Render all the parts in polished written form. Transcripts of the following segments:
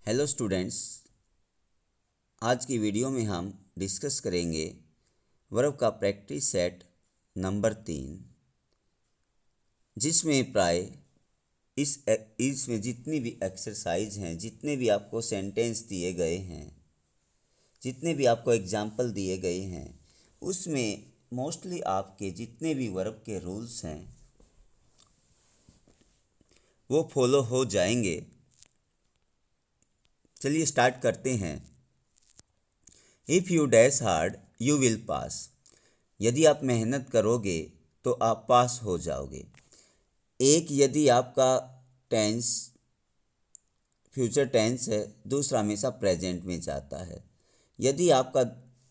Hello students, आज की video में हम डिस्कस करेंगे वर्ब का प्रैक्टिस सेट नंबर 3, जिसमें प्राय इसमें जितनी भी एक्सरसाइज हैं, जितने भी आपको सेंटेंस दिए गए हैं, जितने भी आपको एग्जाम्पल दिए गए हैं, उसमें मोस्टली आपके जितने भी वर्ब के रूल्स हैं वो फॉलो हो जाएंगे। चलिए स्टार्ट करते हैं। If you dash hard you will pass. यदि आप मेहनत करोगे तो आप पास हो जाओगे। एक यदि आपका टेंस फ्यूचर टेंस है, दूसरा हमेशा प्रेजेंट में जाता है। यदि आपका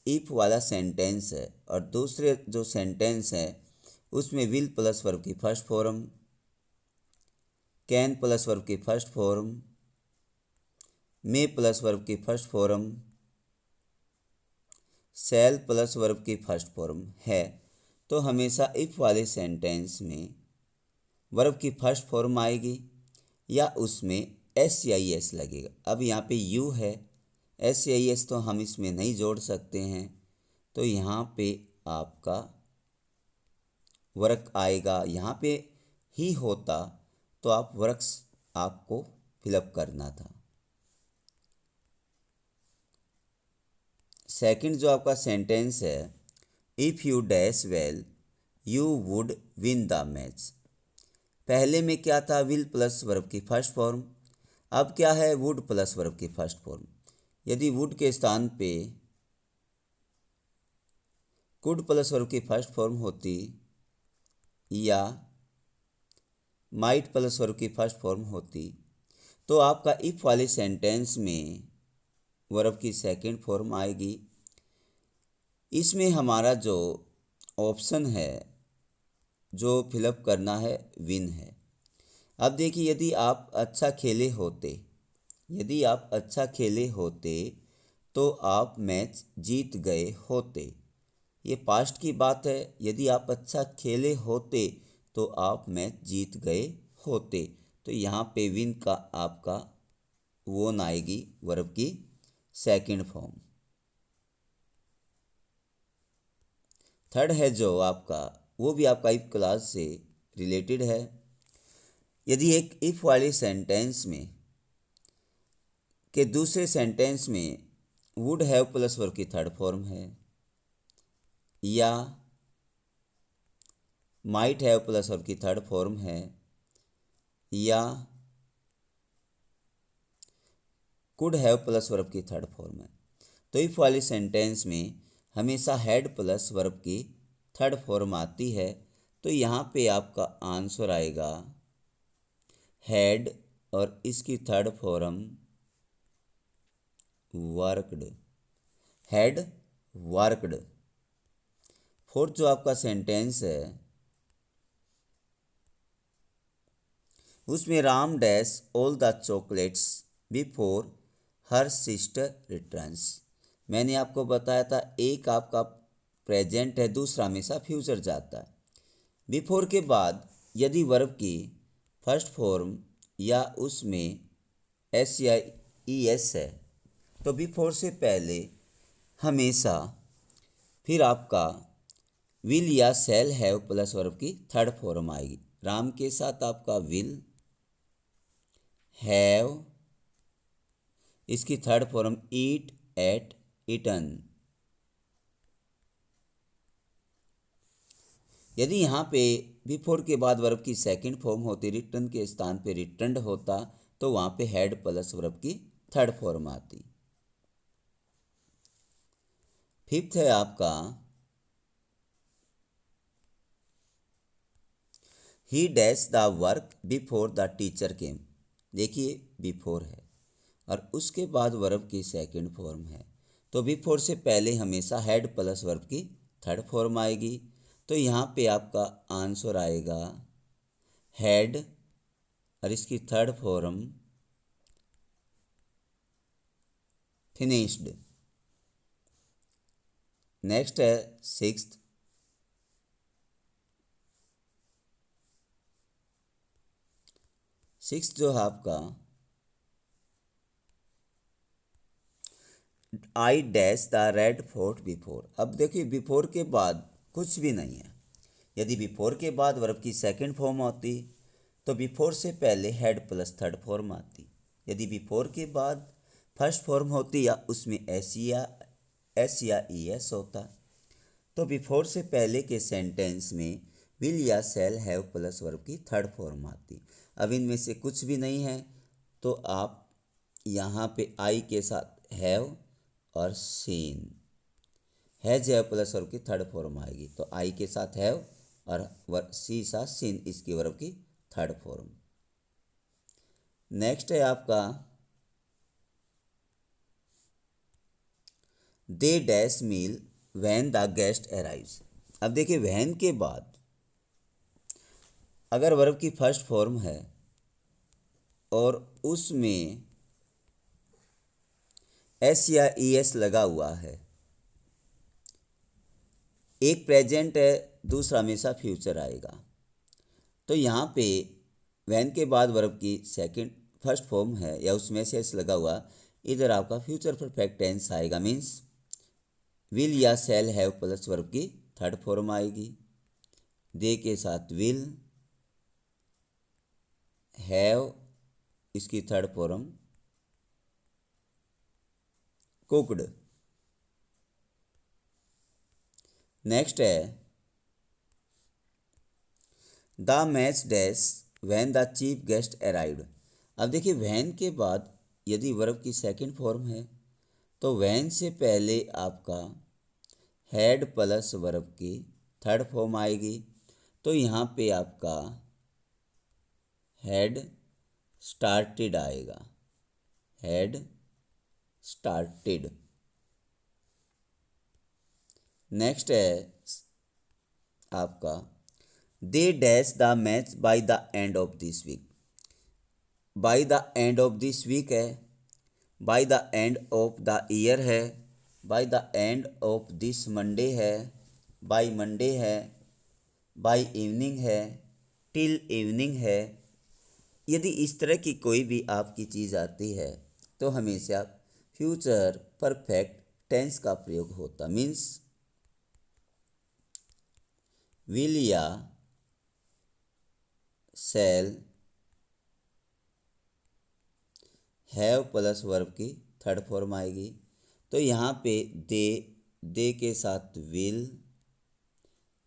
इफ़ वाला सेंटेंस है और दूसरे जो सेंटेंस है उसमें विल प्लस वर्ब की first form, can plus verb की फर्स्ट फॉर्म, मे प्लस वर्ब की फर्स्ट फॉर्म, शैल प्लस वर्ब की फर्स्ट फॉर्म है, तो हमेशा इफ़ वाले सेंटेंस में वर्ब की फर्स्ट फॉर्म आएगी या उसमें एस आई एस लगेगा। अब यहाँ पे यू है, एस आई एस तो हम इसमें नहीं जोड़ सकते हैं, तो यहाँ पे आपका वर्क आएगा। यहाँ पे ही होता तो आप वर्क्स आपको फिलअप करना था। सेकंड जो आपका सेंटेंस है, if you dash well you would win the match. पहले में क्या था? विल प्लस वर्ब की फर्स्ट फॉर्म। अब क्या है? वुड प्लस वर्ब की फर्स्ट फॉर्म। यदि वुड के स्थान पे कुड प्लस वर्ब की फर्स्ट फॉर्म होती या माइट प्लस वर्ब की फर्स्ट फॉर्म होती तो आपका इफ वाले सेंटेंस में वर्ब की सेकंड फॉर्म आएगी। इसमें हमारा जो ऑप्शन है जो फिलअप करना है विन है। अब देखिए, यदि आप अच्छा खेले होते, यदि आप अच्छा खेले होते तो आप मैच जीत गए होते। ये पास्ट की बात है। यदि आप अच्छा खेले होते तो आप मैच जीत गए होते, तो यहाँ पे विन का आपका वोन आएगी वर्ब की सेकंड फॉर्म। थर्ड है जो आपका, वो भी आपका इफ क्लास से रिलेटेड है। यदि एक इफ वाले सेंटेंस में के दूसरे सेंटेंस में वुड हैव प्लस वर्ब की थर्ड फॉर्म है या माइट हैव प्लस वर्ब की थर्ड फॉर्म है या कुड हैव प्लस वर्ब की थर्ड फॉर्म है, तो इफ वाले सेंटेंस में हमेशा हैड प्लस वर्ब की थर्ड फॉर्म आती है। तो यहाँ पे आपका आंसर आएगा हैड और इसकी third form worked. Had worked. Fourth जो आपका सेंटेंस है उसमें Ram dash all the chocolates before her sister returns. मैंने आपको बताया था एक आपका प्रेजेंट है, दूसरा हमेशा फ्यूचर जाता है। बिफोर के बाद यदि वर्ब की फर्स्ट फॉर्म या उसमें एस या ई एस है तो बिफोर से पहले हमेशा फिर आपका विल या शैल हैव प्लस वर्ब की थर्ड फॉर्म आएगी। राम के साथ आपका विल हैव, इसकी थर्ड फॉर्म ईट, एट, ईटन। यदि यहाँ पे बिफोर के बाद वर्ब की सेकंड फॉर्म होती, रिटर्न के स्थान पे रिटर्न्ड होता, तो वहाँ पे हैड प्लस वर्ब की थर्ड फॉर्म आती। फिफ्थ है आपका ही dash the work before the teacher came. देखिए बिफोर है और उसके बाद वर्ब की सेकंड फॉर्म है, तो बिफोर से पहले हमेशा हैड प्लस वर्ब की थर्ड फॉर्म आएगी। तो यहाँ पे आपका आंसर आएगा हैड और इसकी थर्ड फॉर्म फिनिश्ड। नेक्स्ट है सिक्स्थ। सिक्स्थ जो है आपका I dash the red fort before. अब देखिए बिफोर के बाद कुछ भी नहीं है। यदि बिफोर के बाद वर्ब की सेकंड फॉर्म होती तो बिफोर से पहले हैड प्लस थर्ड फॉर्म आती। यदि बिफोर के बाद फर्स्ट फॉर्म होती या उसमें एस या ई एस होता तो बिफोर से पहले के सेंटेंस में विल या शैल हैव प्लस वर्ब की थर्ड फॉर्म आती। अब इनमें से कुछ भी नहीं है तो आप यहाँ पे आई के साथ हैव और सीन, हैज हैव प्लस वर्ब की थर्ड फॉर्म आएगी तो आई के साथ हैव और सी साथ सीन, इसकी वर्ब की थर्ड फॉर्म। नेक्स्ट है आपका they dash meal when the guest arrives. अब देखिए व्हेन के बाद अगर वर्ब की फर्स्ट फॉर्म है और उसमें एस या ई एस लगा हुआ है, एक प्रेजेंट है दूसरा हमेशा फ्यूचर आएगा, तो यहाँ पे व्हेन के बाद वर्ब की सेकंड फर्स्ट फॉर्म है या उसमें से एस लगा हुआ, इधर आपका फ्यूचर परफेक्ट टेंस आएगा। मीन्स विल या शैल हैव प्लस वर्ब की थर्ड फॉर्म आएगी। दे के साथ विल, हैव इसकी थर्ड फॉर्म कुक्ड। नेक्स्ट है the match dash when the chief guest arrived. अब देखिए व्हेन के बाद यदि वर्ब की सेकंड फॉर्म है तो व्हेन से पहले आपका हैड प्लस वर्ब की थर्ड फॉर्म आएगी, तो यहाँ पे आपका हैड स्टार्टेड आएगा, हैड स्टार्टेड। नेक्स्ट है आपका they dash the match by the end of this week. By the end of this week है, by the end of the year है, by the end of this Monday है, by Monday है, by evening है, till evening है। यदि इस तरह की कोई भी आपकी चीज़ आती है तो हमेशा फ्यूचर परफेक्ट टेंस का प्रयोग होता। मीन्स विल या शैल हैव प्लस वर्ब की थर्ड फॉर्म आएगी, तो यहाँ पे दे के साथ विल,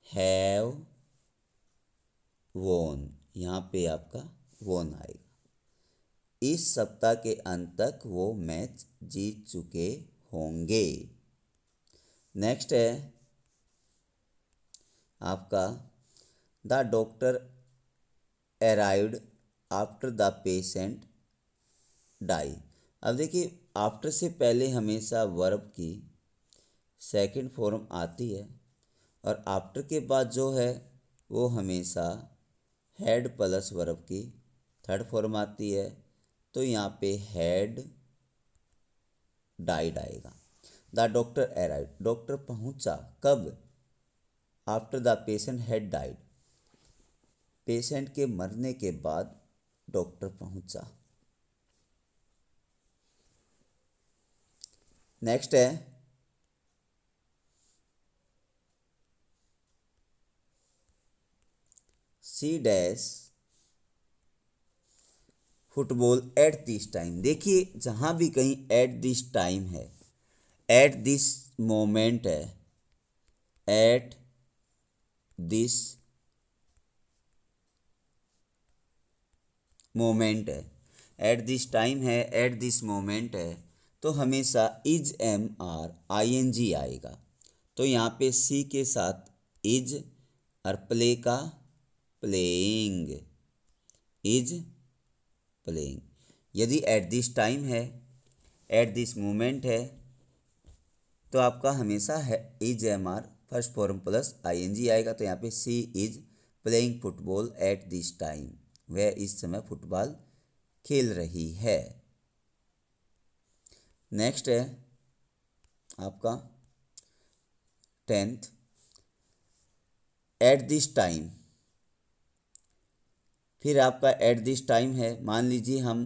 हैव, वोन, यहाँ पे आपका वोन आएगा। इस सप्ताह के अंत तक वो मैच जीत चुके होंगे। नेक्स्ट है आपका the doctor arrived after the patient die. अब देखिए आफ्टर से पहले हमेशा वर्ब की सेकंड फॉर्म आती है और आफ्टर के बाद जो है वो हमेशा हैड प्लस वर्ब की थर्ड फॉर्म आती है, तो यहाँ पे हैड डाइड आएगा। द डॉक्टर अराइव्ड, डॉक्टर पहुँचा कब, after the patient had died, patient के मरने के बाद डॉक्टर पहुँचा। नेक्स्ट है she dash football at this time. देखिए जहाँ भी कहीं एट दिस टाइम है, एट दिस मोमेंट है, एट दिस मोमेंट है, एट दिस टाइम है, एट दिस मोमेंट है, तो हमेशा is am are I N G आएगा। तो यहाँ पे सी के साथ इज और प्ले का प्लेइंग, इज प्लेइंग। यदि एट दिस टाइम है, एट दिस मोमेंट है, तो आपका हमेशा है is am are first form plus I N G आएगा। तो यहाँ पे she is playing football at this time, वह इस समय फुटबॉल खेल रही है। नेक्स्ट है आपका 10th एट दिस टाइम। फिर आपका एट दिस टाइम है, मान लीजिए हम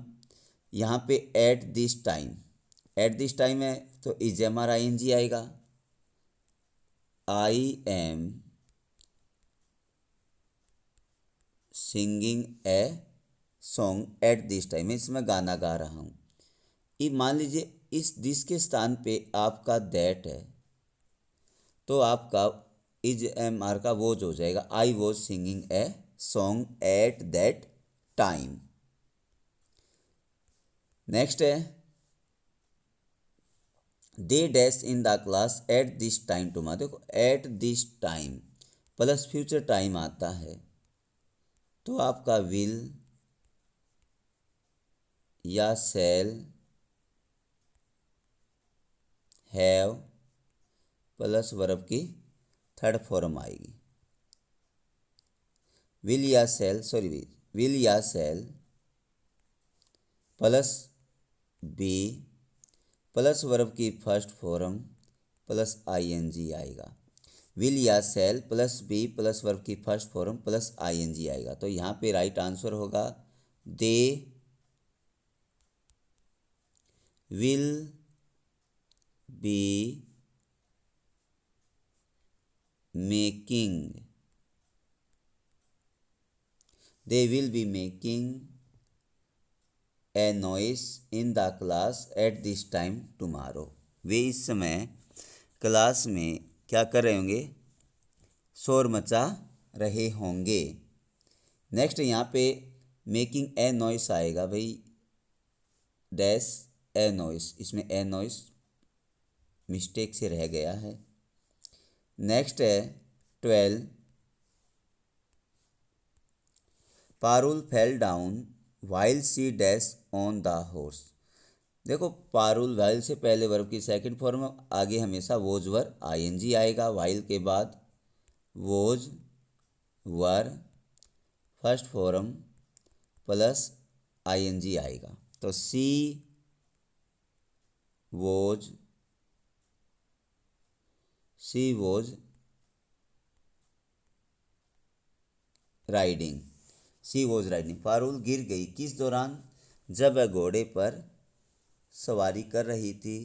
यहाँ पे at this time at this time है तो is am are I N G आएगा। I am singing a song at this time, इसमें गाना गा रहा हूँ। ये मान लीजिए इस दिस के स्थान पे आपका दैट है तो आपका इज एम आर का वोज हो जाएगा। I was singing a song at that time. Next है they dash in the class at this time tomorrow. देखो at this time plus future time आता है तो आपका विल या शैल हैव प्लस वर्ब की थर्ड फॉर्म आएगी। Will या शैल विल या shall plus be plus verb की first form plus I N G आएगा। विल या shall plus be plus verb की first form plus I N G आएगा। तो यहाँ पे राइट आंसर होगा they will be making they will be making a noise in the class at this time tomorrow. वे इस समय क्लास में क्या कर रहे होंगे, शोर मचा रहे होंगे। नेक्स्ट यहाँ पे मेकिंग ए नॉइस आएगा भाई, डैश ए नॉइस, इसमें ए नॉइस मिस्टेक से रह गया है। नेक्स्ट है 12 Parul fell down while she dash on the horse. देखो पारुल वाइल से पहले वर्ब की सेकंड फॉर्म, आगे हमेशा वोज वर आईएनजी आएगा। वाइल के बाद was were first form plus ING आएगा। तो she was riding, she was riding. Parul गिर गई किस दौरान, जब वह घोड़े पर सवारी कर रही थी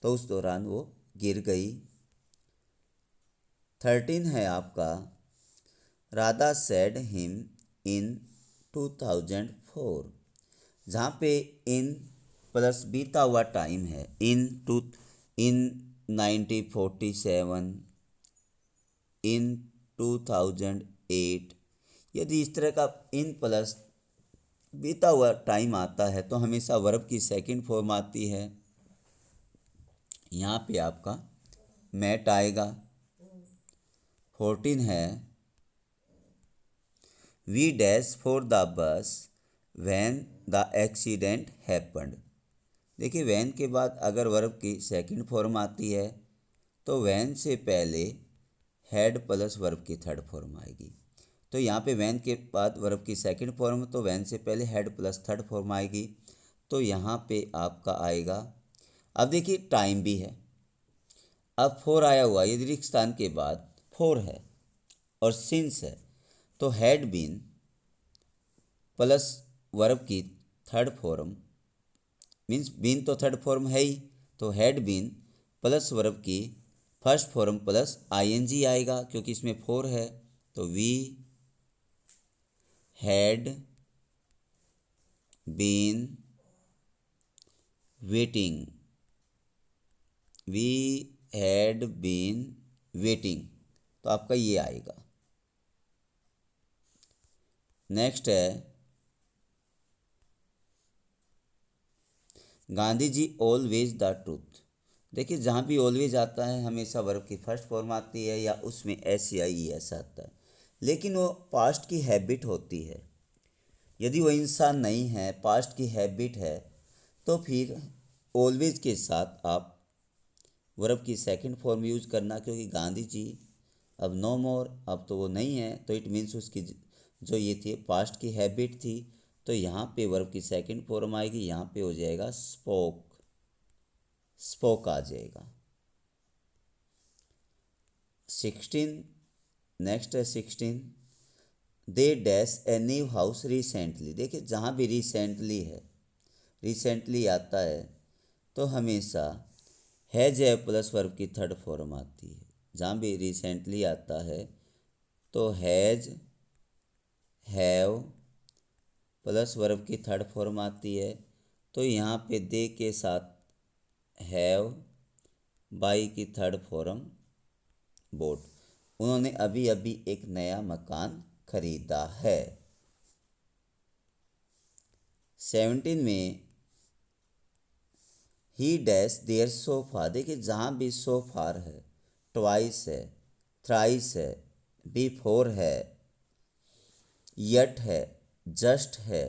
तो उस दौरान वो गिर गई। 13 है आपका राधा सेड हिम इन 2004, जहाँ पे इन प्लस बीता हुआ टाइम है, इन 1947, इन 2008। यदि इस तरह का इन प्लस बीता हुआ टाइम आता है तो हमेशा वर्ब की सेकंड फॉर्म आती है। यहाँ पे आपका मैट आएगा। 14 है we dash for the bus when the accident happened. देखिए वैन के बाद अगर वर्ब की सेकंड फॉर्म आती है तो वैन से पहले हैड प्लस वर्ब की थर्ड फॉर्म आएगी। तो यहाँ पे वैन के बाद वर्ब की सेकंड फॉर्म तो वैन से पहले हैड प्लस थर्ड फॉर्म आएगी। तो यहाँ पे आपका आएगा, अब देखिए टाइम भी है, अब फोर आया हुआ, यदि रिक्त स्थान के बाद फोर है और सिंस है तो हैड बीन प्लस वर्ब की थर्ड फॉर्म, मीन्स बीन तो थर्ड फॉर्म है ही, तो हैड बीन प्लस वर्ब की फर्स्ट फॉर्म प्लस आईएनजी आएगा क्योंकि इसमें फोर है। तो we had been waiting, we had been waiting, तो आपका ये आएगा। नेक्स्ट है Gandhi ji always the truth. देखिए जहाँ भी ऑलवेज आता है हमेशा वर्ब की फर्स्ट फॉर्म आती है या उसमें एस या ई एस आता है, लेकिन वो पास्ट की हैबिट होती है। यदि वो इंसान नहीं है, पास्ट की हैबिट है, तो फिर ऑलवेज के साथ आप वर्ब की सेकंड फॉर्म यूज करना, क्योंकि गांधी जी अब नो मोर, अब तो वो नहीं है, तो इट मीन्स उसकी जो ये थी पास्ट की हैबिट थी। तो यहाँ पे वर्ब की सेकंड फॉर्म आएगी, यहाँ पे हो जाएगा स्पोक, स्पोक आ जाएगा। 16 नेक्स्ट है 16 they dash a new house recently. देखिए जहाँ भी रिसेंटली है, रिसेंटली आता है तो हमेशा हैज हैव प्लस वर्ब की थर्ड फॉर्म आती है। जहाँ भी रिसेंटली आता है तो हैज हैव प्लस वर्ब की थर्ड फॉर्म आती है। तो यहाँ पे दे के साथ हैव, बाई की थर्ड फॉर्म बोट। उन्होंने अभी अभी एक नया मकान खरीदा है। 17 में ही डैश देयर सोफा। देखिए जहाँ भी सो फार है, ट्वाइस है, थ्राइस है, बिफोर है, यट है, जस्ट है,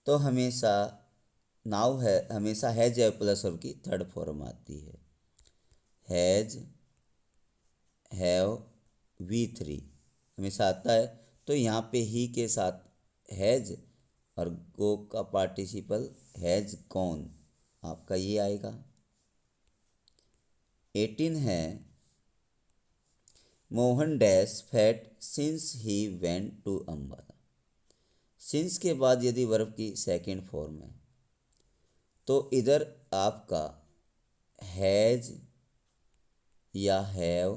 तो हमेशा नाउ है, हमेशा हैज है प्लस वर्ब की थर्ड फॉर्म आती है। हैज, हैव, वी थ्री हमेशा आता है। तो यहाँ पे ही के साथ हैज और गो का पार्टिसिपल हैज गॉन, आपका ये आएगा। 18 है Mohan dash fat since he went to Ambala. Since के बाद यदि वर्ब की सेकंड फॉर्म है तो इधर आपका हैज या हैव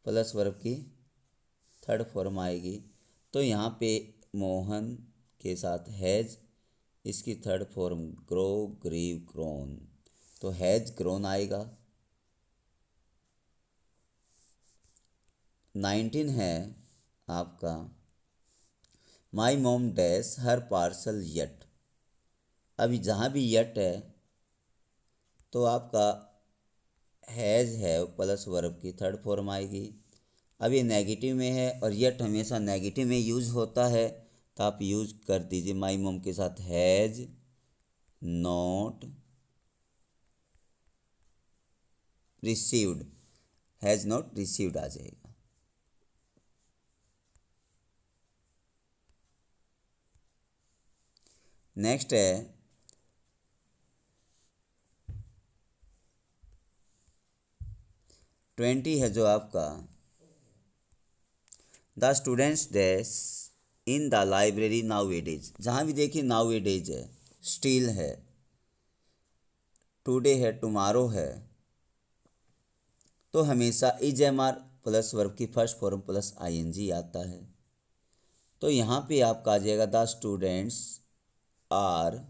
प्लस वर्ब की थर्ड फॉर्म आएगी। तो यहाँ पे मोहन के साथ हैज, इसकी third form grow, grew, grown, तो हैज ग्रोन आएगा। 19 है आपका my mom dash her parcel yet. अभी जहाँ भी यट है तो आपका हैज़ हैव प्लस वर्ब की थर्ड फॉर्म आएगी। अब ये नेगेटिव में है और यट हमेशा नेगेटिव में यूज़ होता है, तो आप यूज कर दीजिए माई मॉम के साथ has not received, has not received आ जाएगा। नेक्स्ट है 20 है जो आपका the students dash in the library nowadays. जहाँ भी देखिए नाउ ए डेज है, स्टिल है, टुडे है, टुमारो है, तो हमेशा is am are plus verb की फर्स्ट फॉर्म प्लस आईएनजी आता है। तो यहाँ पे आपका आ जाएगा the students are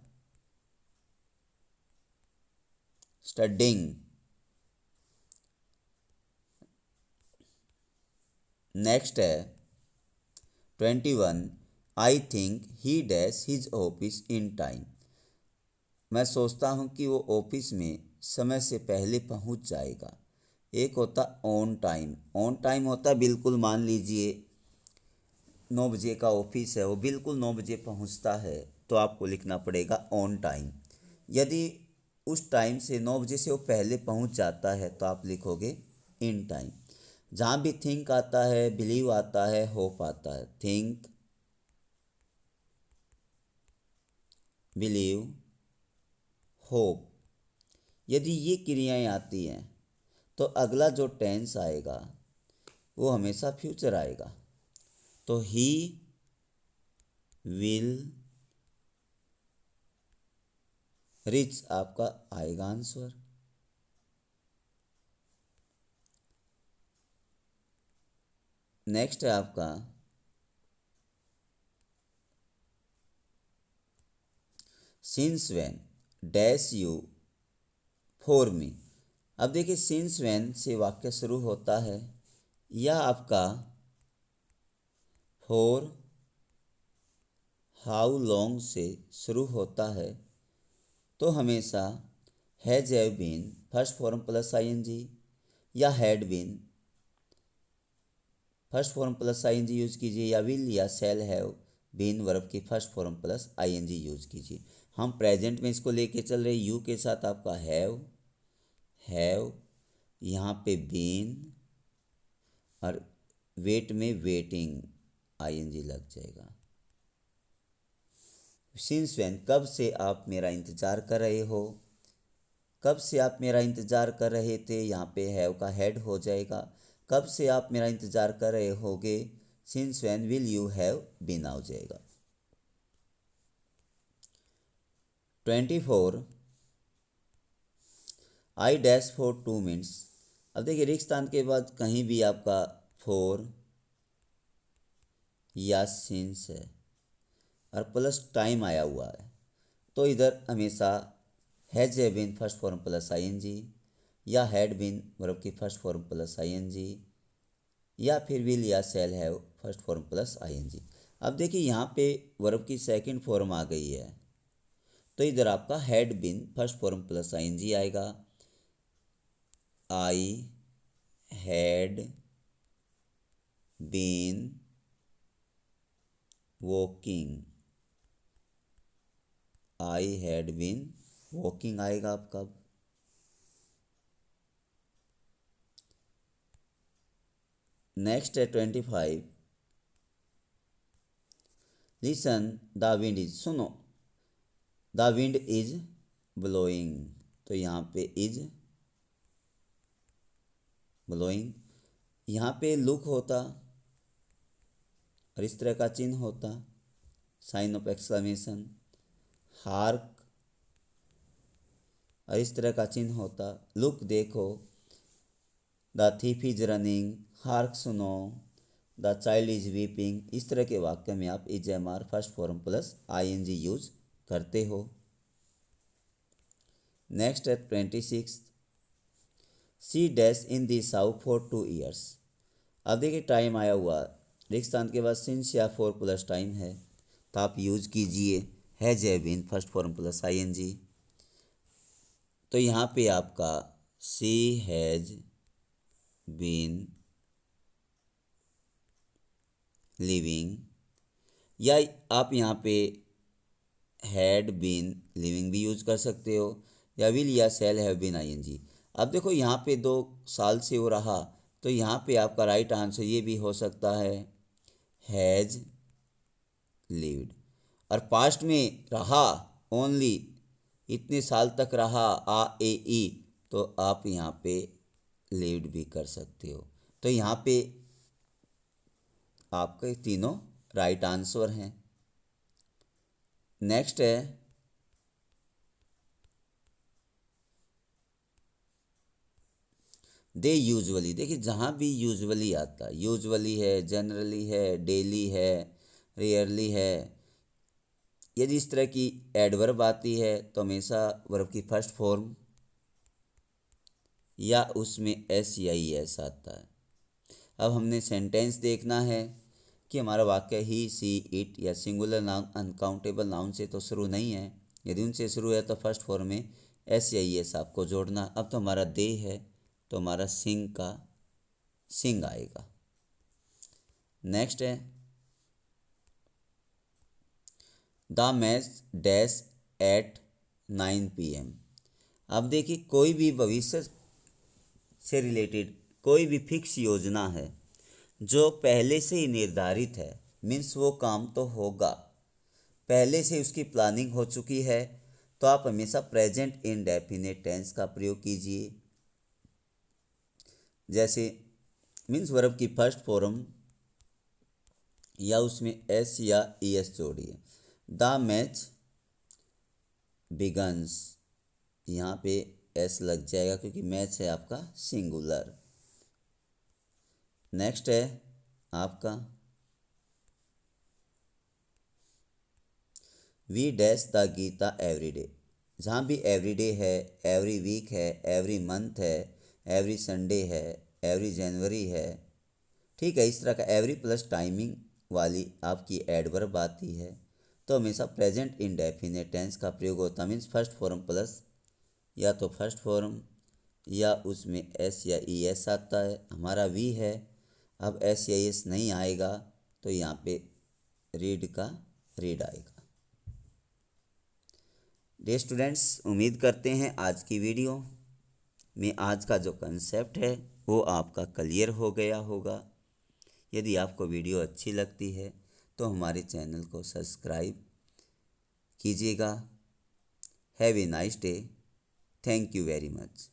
studying. Next है 21 I think he dash his office in time. मैं सोचता हूँ कि वो ऑफिस में समय से पहले पहुँच जाएगा। एक होता ऑन टाइम, ऑन टाइम होता बिल्कुल, मान लीजिए 9 बजे का ऑफिस है, वो बिल्कुल 9 बजे पहुंचता है, तो आपको लिखना पड़ेगा ऑन टाइम। यदि उस टाइम से 9 बजे से वो पहले पहुंच जाता है तो आप लिखोगे इन टाइम। जहाँ भी थिंक आता है, बिलीव आता है, होप आता है, थिंक, बिलीव, होप, यदि ये क्रियाएं आती हैं तो अगला जो टेंस आएगा वो हमेशा फ्यूचर आएगा। तो ही विल रिच आपका आएगा आंसर। नेक्स्ट है आपका since when dash you for me. अब देखिए सिंस व्हेन से वाक्य शुरू होता है या आपका फॉर हाउ लॉन्ग से शुरू होता है, तो हमेशा has have been first form plus ING या had been first form plus ING use कीजिए, या विल या शैल हैव बीन वर्ब की first form plus ING use कीजिए। हम प्रेजेंट में इसको लेके चल रहे, यू के साथ आपका हैव, यहाँ पे बीन और वेट में वेटिंग आईएनजी लग जाएगा। सिंस व्हेन कब से आप मेरा इंतज़ार कर रहे हो, कब से आप मेरा इंतज़ार कर रहे थे, यहाँ पे हैव का हेड हो जाएगा। कब से आप मेरा इंतज़ार कर रहे होगे, since when will you have been हो जाएगा। 24 आई डैश फॉर 2 मिनट्स। अब देखिए रिक्त स्थान के बाद कहीं भी आपका फोर या सिंस है और प्लस टाइम आया हुआ है, तो इधर हमेशा has a been first form plus ING, या हैड बीन वर्ब की फर्स्ट फॉर्म प्लस आईएनजी, या फिर विल या shall have first form plus ING. अब देखिए यहाँ पे वर्ब की सेकंड फॉर्म आ गई है, तो इधर आपका had been first form plus ING आएगा। I had been walking, I had been walking आएगा आपका। नेक्स्ट है 25 लिसन द विंड इज, सुनो द विंड इज ब्लोइंग, तो यहाँ पे इज ब्लोइंग, यहाँ पे लुक होता और इस तरह का चिन्ह होता साइन ऑफ एक्सक्लेमेशन, हार्क और इस तरह का चिन्ह होता लुक देखो, the thief is running, hark सुनो, द चाइल्ड इज वीपिंग। इस तरह के वाक्य में आप is am are first form plus ING use करते हो। नेक्स्ट है 26 C dash in the south for 2 years। अब देखिए टाइम आया हुआ, रिक्त स्थान के बाद सिंस या फोर प्लस टाइम है, तो आप यूज कीजिए has a been first form plus ING. तो यहाँ पे आपका सी हैज बीन लिविंग, या आप यहाँ पे हैड बीन लिविंग भी यूज कर सकते हो, या विल या शैल हैव बीन आईएनजी। अब देखो यहाँ पे 2 साल से हो रहा, तो यहाँ पे आपका राइट आंसर ये भी हो सकता है हैज लिव्ड, और पास्ट में रहा ओनली इतने साल तक रहा आ ए ई, तो आप यहाँ पे लिव्ड भी कर सकते हो। तो यहाँ पे आपके तीनों राइट आंसर हैं। नेक्स्ट है दे यूजुअली। देखिए जहाँ भी यूजुअली आता है, यूजुअली है, जनरली है, डेली है, रेयरली है, यदि इस तरह की एडवर्ब आती है तो हमेशा वर्ब की फर्स्ट फॉर्म या उसमें एस या ई एस आता है। अब हमने सेंटेंस देखना है कि हमारा वाक्य ही, सी, इट या सिंगुलर नाउन अनकाउंटेबल नाउन से तो शुरू नहीं है। यदि उनसे शुरू है तो फर्स्ट फॉर्म में एस या ई एस आपको जोड़ना। अब तो हमारा दे है, तो हमारा सिंग का सिंग आएगा। नेक्स्ट है the match dash at 9 PM। अब देखिए कोई भी भविष्य से रिलेटेड कोई भी फिक्स योजना है जो पहले से ही निर्धारित है, मीन्स वो काम तो होगा, पहले से उसकी प्लानिंग हो चुकी है, तो आप हमेशा प्रेजेंट इंडेफिनिट टेंस का प्रयोग कीजिए। जैसे मीन्स वर्ब की फर्स्ट फॉर्म या उसमें एस या ई एस जोड़िए। द मैच बिगन्स, यहाँ पे एस लग जाएगा क्योंकि मैच है आपका सिंगुलर। नेक्स्ट है आपका we dash the Gita every day. जहाँ भी एवरी डे है, एवरी वीक है, एवरी मंथ है, एवरी संडे है, एवरी जनवरी है, ठीक है, इस तरह का एवरी प्लस टाइमिंग वाली आपकी एडवर्ब आती है, तो हमेशा प्रेजेंट इंडेफिनिट टेंस का प्रयोग होता है। मीन्स फर्स्ट फॉर्म प्लस या तो फर्स्ट फॉर्म या उसमें एस या ई एस आता है। हमारा वी है, अब एस या एस नहीं आएगा, तो यहाँ पे रीड का रीड आएगा। डियर स्टूडेंट्स, उम्मीद करते हैं आज की वीडियो में आज का जो कंसेप्ट है वो आपका क्लियर हो गया होगा। यदि आपको वीडियो अच्छी लगती है तो हमारे चैनल को सब्सक्राइब कीजिएगा। Have a nice day. Thank you very much.